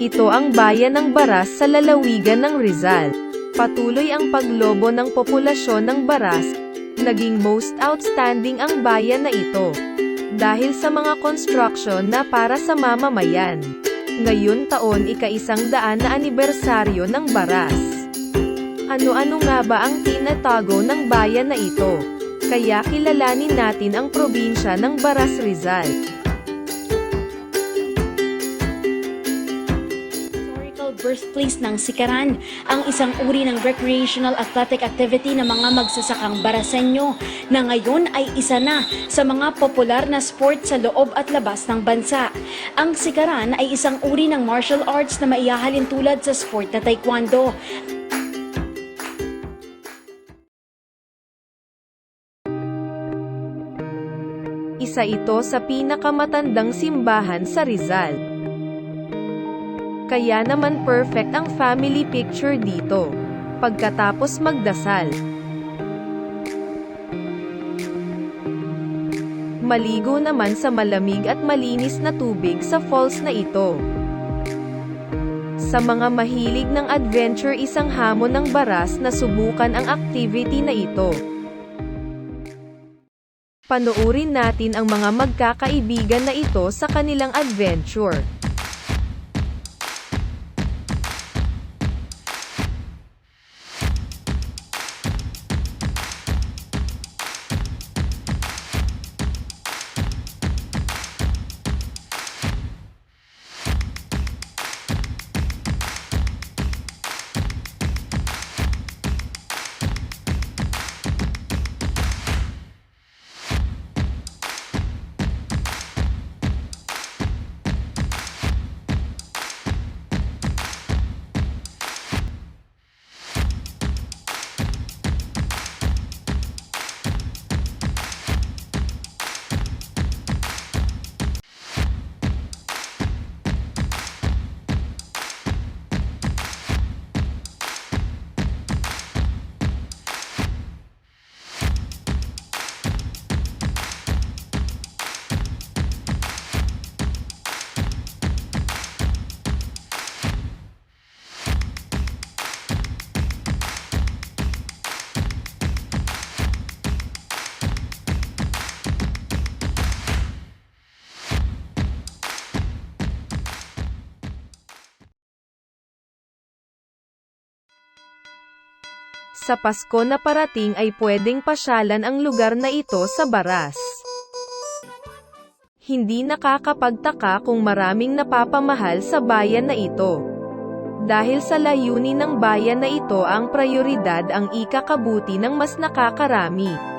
Ito ang bayan ng Baras sa lalawigan ng Rizal. Patuloy ang paglobo ng populasyon ng Baras. Naging most outstanding ang bayan na ito dahil sa mga construction na para sa mamamayan. Ngayon taon ika-100 na anibersaryo ng Baras. Ano-ano nga ba ang tinatago ng bayan na ito? Kaya kilalanin natin ang probinsya ng Baras, Rizal. Birthplace ng Sikaran, ang isang uri ng recreational athletic activity ng mga magsasakang Baraseño na ngayon ay isa na sa mga popular na sport sa loob at labas ng bansa. Ang Sikaran ay isang uri ng martial arts na maihahalin tulad sa sport na taekwondo. Isa ito sa pinakamatandang simbahan sa Rizal. Kaya naman perfect ang family picture dito. Pagkatapos magdasal, maligo naman sa malamig at malinis na tubig sa falls na ito. Sa mga mahilig ng adventure, isang hamon ng Baras na subukan ang activity na ito. Panoorin natin ang mga magkakaibigan na ito sa kanilang adventure. Sa Pasko na parating ay pwedeng pasyalan ang lugar na ito sa Baras. Hindi nakakapagtaka kung maraming napapamahal sa bayan na ito. Dahil sa layunin ng bayan na ito ang prioridad ang ikakabuti ng mas nakakarami.